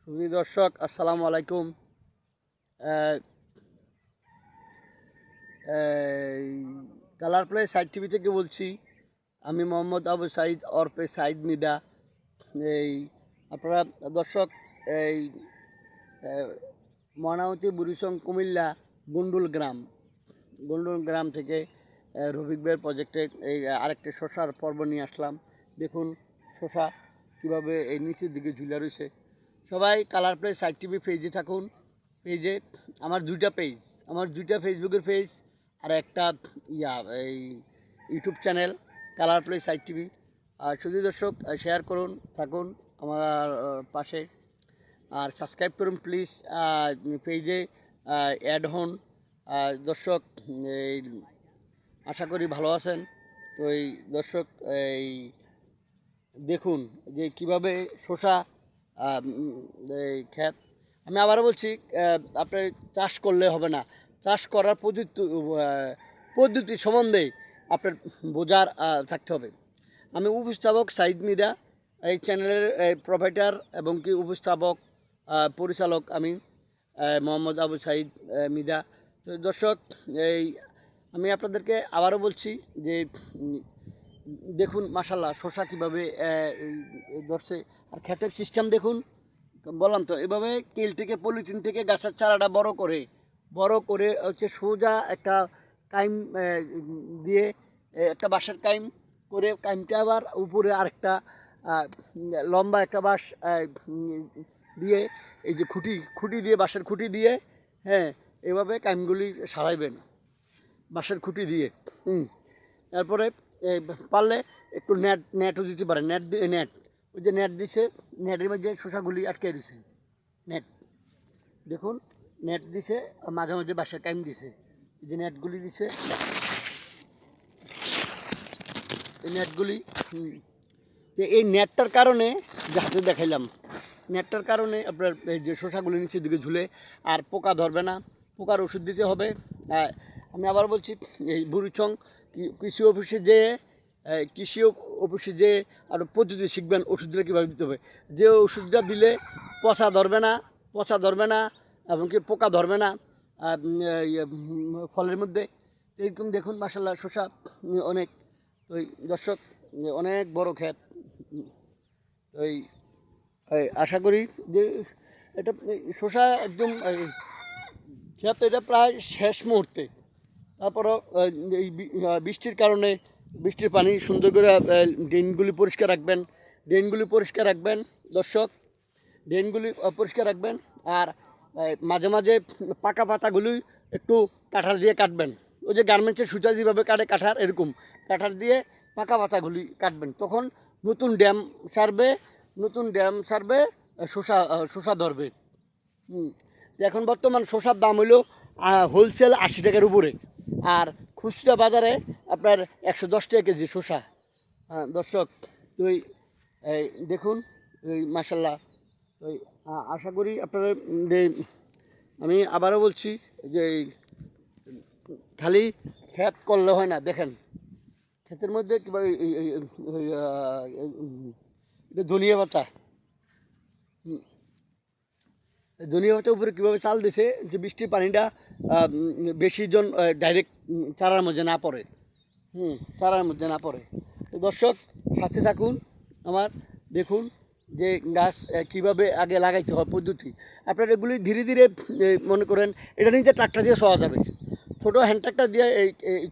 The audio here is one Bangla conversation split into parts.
সুধী দর্শক আসসালামু আলাইকুম। কালার প্লে সাইড টিভি থেকে বলছি। আমি মোহাম্মদ আবু সাইদ ওরফে সাইদ মিডা। এই আপনারা দর্শক, এই ময়নামতি বুড়িচং কুমিল্লা গুন্ডুল গ্রাম থেকে রফিক ভাইয়ের প্রজেক্টে এই আরেকটি শশার পর্ব নিয়ে আসলাম। দেখুন শশা কীভাবে এই নিচের দিকে ঝুলে রয়েছে। সবাই কালার প্লে সাইড টিভি পেজে থাকুন। পেজে আমার দুইটা ফেসবুকের পেজ আর একটা এই YouTube channel colour play side TV. আর শুধু দর্শক শেয়ার করুন, থাকুন আমার পাশে, আর সাবস্ক্রাইব করুন প্লিজ। পেজে অ্যাড হন। দর্শক এই আশা করি ভালো আছেন। তো এই দর্শক এই দেখুন যে কিভাবে শসা এই ক্ষেত, আমি আবারও বলছি, আপনার চাষ করলে হবে না, চাষ করার পদ্ধতি সম্বন্ধে আপনার বোঝার থাকতে হবে। আমি উপস্থাপক সাইদ মিডা, এই চ্যানেলের প্রোভাইডার এবং কি উপস্থাপক পরিচালক আমি মোহাম্মদ আবু সাইদ মিডা। তো দর্শক এই আমি আপনাদেরকে আবারও বলছি যে দেখুন মাশাল্লাহ শসা কীভাবে ধরছে। আর ক্ষেতের সিস্টেম দেখুন, বললাম তো এভাবে কেল থেকে পলিথিন থেকে গাছের চারাটা বড় করে হচ্ছে সোজা একটা কাইম দিয়ে, একটা বাঁশের কাইম করে, কাইমটা আবার উপরে আরেকটা লম্বা একটা বাঁশ দিয়ে, এই যে খুঁটি দিয়ে, বাঁশের খুঁটি দিয়ে, হ্যাঁ এভাবে কাইমগুলি সারাইবেন বাঁশের খুঁটি দিয়ে। তারপরে পারলে একটু নেটও দিতে পারে, নেট ওই যে নেট দিছে, নেটের মধ্যে শসাগুলি আটকে দিছে। নেট দেখুন, নেট দিছে, মাঝে মাঝে বাঁশের কাইম দিছে, এই যে নেটগুলি দিছে, এই নেটগুলি। এই নেটটার কারণে যাতে দেখাইলাম, নেটটার কারণে আপনার এই যে শসাগুলি নিচের দিকে ঝুলে আর পোকা ধরবে না। পোকার ওষুধ দিতে হবে। আমি আবার বলছি, এই বুড়িচং কৃষি অফিসে যে আরও পদ্ধতি শিখবেন, ওষুধটা কীভাবে দিতে হবে। যে ওষুধটা দিলে পচা ধরবে না এবং কি পোকা ধরবে না ফলের মধ্যে। এইরকম দেখুন মাশাল্লাহ শসা অনেক। ওই দর্শক অনেক বড় ক্ষেত। ওই আশা করি যে এটা শসা একদম ক্ষেত, এটা প্রায় শেষ মুহূর্তে। তারপরও এই বৃষ্টির কারণে, বৃষ্টির পানি সুন্দর করে ড্রেনগুলি পরিষ্কার রাখবেন দর্শক, ড্রেনগুলি পরিষ্কার রাখবেন। আর মাঝে মাঝে পাকা পাতাগুলি একটু কাঁঠার দিয়ে কাটবেন। ওই যে গার্মেন্টসের সুতা যেভাবে কাটে কাঁঠার, এরকম কাঁঠার দিয়ে পাকা পাতাগুলি কাটবেন। তখন নতুন ড্যাম সারবে, শসা ধরবে। এখন বর্তমান শসার দাম হইল হোলসেল 80 টাকার উপরে, আর খুচরা বাজারে আপনার 110 টাকা কেজি শসা। দর্শক তো দেখুন এই মাশাল্লাহ। ওই আশা করি আপনারা যে, আমি আবারও বলছি যে খালি ক্ষেত করলে হয় না। দেখেন ক্ষেতের মধ্যে কীভাবে এটা ধনিয়া পাতা উপরে কীভাবে চাল দিছে, যে বৃষ্টির পানিটা বেশি জন ডাইরেক্ট চারার মধ্যে না পড়ে। তো দর্শক সাথে থাকুন আমার, দেখুন যে গাছ কীভাবে আগে লাগাইতে হয় পদ্ধতি। আপনার এগুলি ধীরে ধীরে মনে করেন, এটা নিজে ট্রাক্টর দিয়ে চলা যাবে, ছোটো হ্যান্ড ট্রাক্টর দিয়ে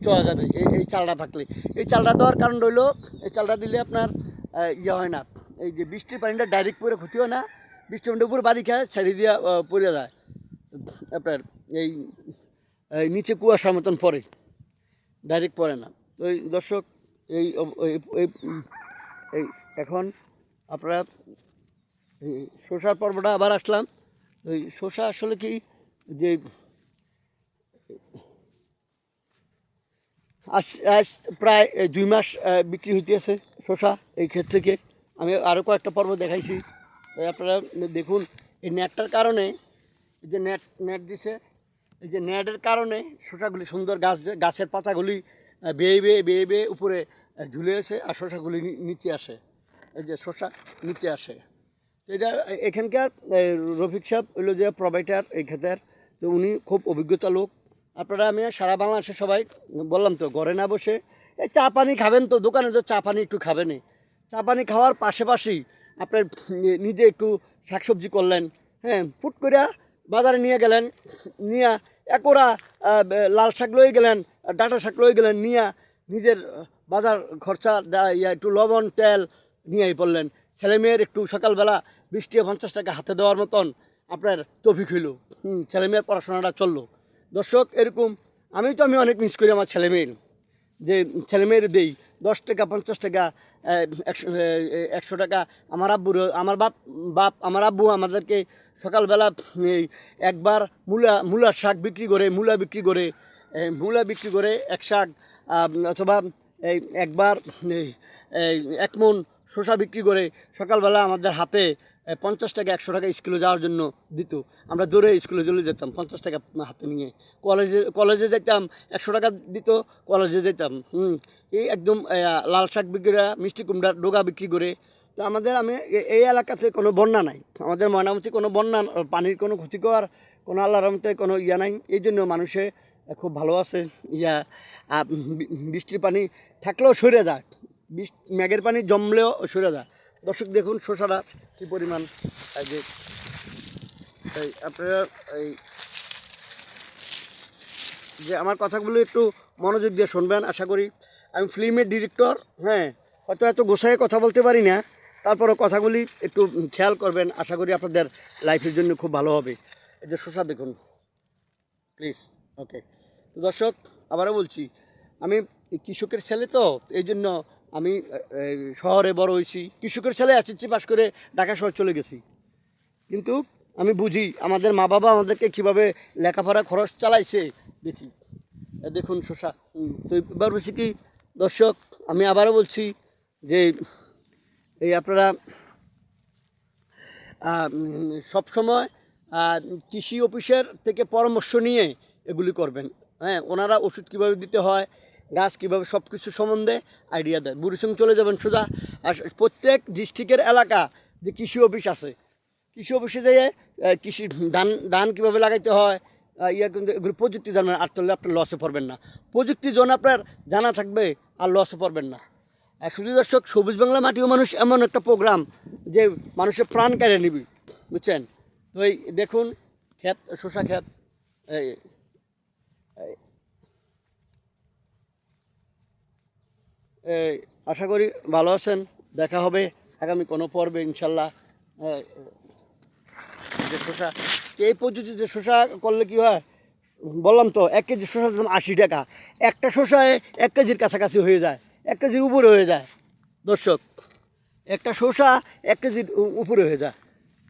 চলা যাবে। এই চালটা থাকলে, এই চালটা দেওয়ার কারণ রইল, এই চালটা দিলে আপনার হয় না, এই যে বৃষ্টির পানিটা ডাইরেক্ট পরে ক্ষতি হয় না। বৃষ্টির পানিটা উপরে বাড়ি খায়, ছেড়ে দিয়ে পড়ে যায় আপনার এই নিচে কুয়াশার মতন পড়ে, ডাইরেক্ট পড়ে না। ওই দর্শক এই এখন আপনারা শসার পর্বটা আবার আসলাম। ওই শসা আসলে কি যে আজ প্রায় 2 মাস বিক্রি হইতেছে শসা এই ক্ষেত থেকে। আমি আরও কয়েকটা পর্ব দেখাইছি, আপনারা দেখুন। এই নেটটার কারণে, এই যে নেট দিছে, এই যে নেটের কারণে শসাগুলি সুন্দর, গাছের পাতাগুলি বেয়ে উপরে ঝুলে আসে, আর শসাগুলি নিচে আসে। এই যে শসা নিচে আসে, তো এটা এখানকার রফিক সাহেব হইলো যে প্রোভাইডার এই ক্ষেতের, তো উনি খুব অভিজ্ঞতা লোক। আপনারা আমি সারা বাংলাদেশে সবাই বললাম তো ঘরে না বসে এই চা পানি খাবেন, তো দোকানে তো চা পানি একটু খাবেনই, চা পানি খাওয়ার পাশাপাশি আপনার নিজে একটু শাকসবজি করলেন, হ্যাঁ, ফুট করে বাজারে নিয়ে গেলেন, নিয়ে একরা লাল শাক লয়ে গেলেন, ডাঁটা শাক লয়ে গেলেন, নিয়ে নিজের বাজার খরচা একটু লবণ তেল নিয়েই পড়লেন। ছেলেমেয়ের একটু সকালবেলা 20-50 টাকা হাতে দেওয়ার মতন আপনার তৌফিক হইল, ছেলেমেয়ের পড়াশোনাটা চললো। দর্শক এরকম আমি অনেক মিস করি আমার ছেলেমেয়ের, যে ছেলেমেয়ের দেই 10 টাকা 50 টাকা 100 টাকা। আমার আব্বুর আমার আমার আব্বু আমাদেরকে সকালবেলা এই একবার মূলার শাক বিক্রি করে, মূলা বিক্রি করে এক শাক, অথবা এই একবার এই 1 মণ শসা বিক্রি করে সকালবেলা আমাদের হাতে 50 টাকা 100 টাকা স্কুলে যাওয়ার জন্য দিত। আমরা দৌড়ে স্কুলে চলে যেতাম 50 টাকা হাতে নিয়ে। কলেজে যেতাম 100 টাকা দিত, কলেজে যেতাম। এই একদম লাল শাক বিক্রি করে, মিষ্টি কুমড়ার ডোগা বিক্রি করে। তো আমি এই এলাকাতে কোনো বন্যা নাই, আমাদের ময়নামতি কোনো বন্যা, পানির কোনো ক্ষতিকর কোনো আল্লাহর রহমতে কোনো ইয়া নাই। এই জন্য মানুষে খুব ভালো আছে। বৃষ্টির পানি থাকলেও সরে যায়, মেঘের পানি জমলেও সরে যায়। দর্শক দেখুন শসাটা কী পরিমাণ, যে আপনারা যে আমার কথাগুলো একটু মনোযোগ দিয়ে শুনবেন আশা করি। আমি ফিল্মের ডিরেক্টর, হ্যাঁ, হয়তো এত গোছায় কথা বলতে পারি না, তারপরও কথাগুলি একটু খেয়াল করবেন, আশা করি আপনাদের লাইফের জন্য খুব ভালো হবে। এই যে শসা দেখুন প্লিজ। ওকে, তো দর্শক আবারও বলছি, আমি কৃষকের ছেলে, তো এই জন্য আমি শহরে বড় হয়েছি, কৃষকের ছেলে এসএসসি পাস করে ঢাকা শহর চলে গেছি। কিন্তু আমি বুঝি আমাদের মা বাবা আমাদেরকে কীভাবে লেখাপড়া খরচ চালাইছে। দেখুন শসা। তো এবার বলছি কি দর্শক, আমি আবারও বলছি যে এই আপনারা সবসময় কৃষি অফিসের থেকে পরামর্শ নিয়ে এগুলি করবেন। হ্যাঁ, ওনারা ওষুধ কীভাবে দিতে হয়, গাছ কীভাবে, সব কিছু সম্বন্ধে আইডিয়া দেয়। বুড়িসং চলে যাবেন সোজা, আর প্রত্যেক ডিস্ট্রিক্টের এলাকা যে কৃষি অফিস আছে, কৃষি অফিসে যেয়ে কৃষি ধান কীভাবে লাগাইতে হয়, কিন্তু এগুলো প্রযুক্তি জানবেন, আর তাহলে আপনার লসে পড়বেন না। প্রযুক্তি জন আপনার জানা থাকবে আর লসে পড়বেন না। আর শুধু দর্শক, সবুজ বাংলা মাটি ও মানুষ এমন একটা প্রোগ্রাম যে মানুষের প্রাণ কেড়ে নিবি, বুঝছেন? তো এই দেখুন ক্ষেত, শসা ক্ষেত। এই আশা করি ভালো আছেন। দেখা হবে আগামী কোনো পর্বে ইনশাল্লাহ। যে শসা, এই পদ্ধতিতে শসা করলে কি হয় বললাম তো, 1 কেজি শসার দাম 80 টাকা। একটা শসায় 1 কেজির কাছাকাছি হয়ে যায়, 1 কেজির উপরে হয়ে যায়। দর্শক একটা শসা 1 কেজির উপরে হয়ে যায়।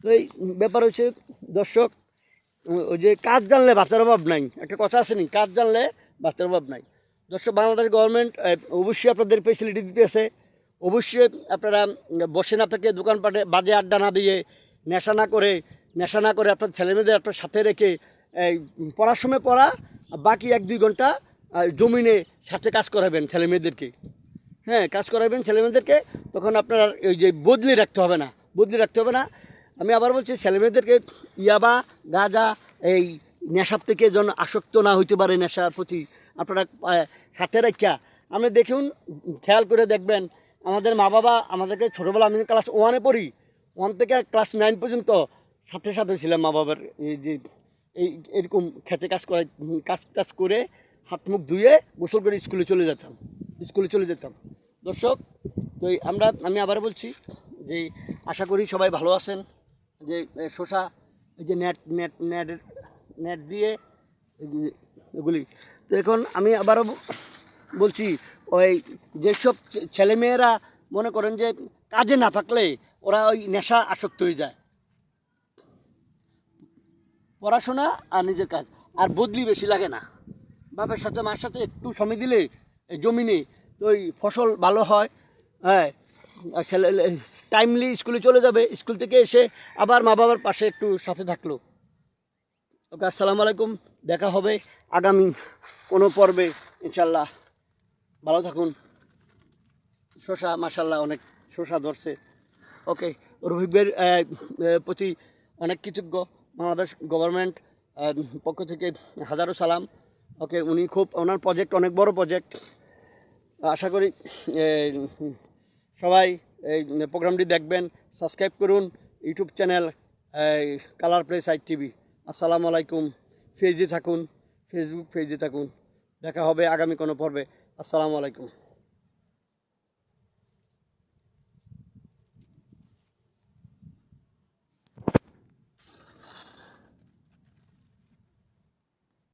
তো এই ব্যাপার হচ্ছে দর্শক, ওই যে কাজ জানলে বাচ্চার অভাব নাই, একটা কথা আছে নি, কাজ জানলে বাচ্চার অভাব নাই। দর্শক বাংলাদেশ গভর্নমেন্ট অবশ্যই আপনাদের ফেসিলিটি দিতেছে। অবশ্যই আপনারা বসে না থেকে, দোকানপাটে বাজে আড্ডা না দিয়ে, নেশা না করে আপনার ছেলেমেয়েদের আপনার সাথে রেখে এই পড়ার সময় পড়া, বাকি 1-2 ঘন্টা জমিনে সাথে কাজ করাবেন ছেলেমেয়েদেরকে। হ্যাঁ, কাজ করাবেন ছেলেমেয়েদেরকে, তখন আপনার ওই যে বদলে রাখতে হবে না। আমি আবার বলছি, ছেলেমেয়েদেরকে ইয়াবা গাঁজা এই নেশার থেকে যেন আসক্ত না হইতে পারে, নেশার প্রতি আপনারা সাথে রাখা। আপনি দেখুন, খেয়াল করে দেখবেন, আমাদের মা বাবা আমাদেরকে ছোটোবেলা, আমি ক্লাস 1-এ পড়ি, 1 থেকে ক্লাস 9 পর্যন্ত সাথে ছিলাম মা বাবার। এই যে এরকম খেতে কাজ করে হাত মুখ ধুয়ে গোসল করে স্কুলে চলে যেতাম। দর্শক, তো আমি আবার বলছি যে আশা করি সবাই ভালো আছেন। যে শসা, এই যে নেট দিয়ে এগুলি। তো এখন আমি আবারও বলছি, ওই যেসব ছেলেমেয়েরা মনে করেন যে কাজে না থাকলে ওরা ওই নেশা আসক্ত হয়ে যায়, পড়াশোনা আর নিজের কাজ আর বদলি বেশি লাগে না। বাপের সাথে মার সাথে একটু সময় দিলে জমিনে তো ওই ফসল ভালো হয়। হ্যাঁ, ছেলে টাইমলি স্কুলে চলে যাবে, স্কুল থেকে এসে আবার মা বাবার পাশে একটু সাথে থাকলো। ওকে, আসসালামু আলাইকুম, দেখা হবে আগামী কোনো পর্বে ইনশাল্লাহ। ভালো থাকুন। শসা মাশাল্লাহ অনেক শসা ধরছে। ওকে, রফিক ভাইয়ের প্রতি অনেক কৃতজ্ঞ। বাংলাদেশ গভর্নমেন্ট পক্ষ থেকে হাজারো সালাম। ওকে, উনি খুব ওনার প্রজেক্ট অনেক বড় প্রজেক্ট। আশা করি সবাই এই প্রোগ্রামটি দেখবেন। সাবস্ক্রাইব করুন YouTube channel colour play site TV. আসসালামু আলাইকুম। ফেসবুক পেজে থাকুন। দেখা হবে আগামী কোনো পর্বে। আসসালামু আলাইকুম।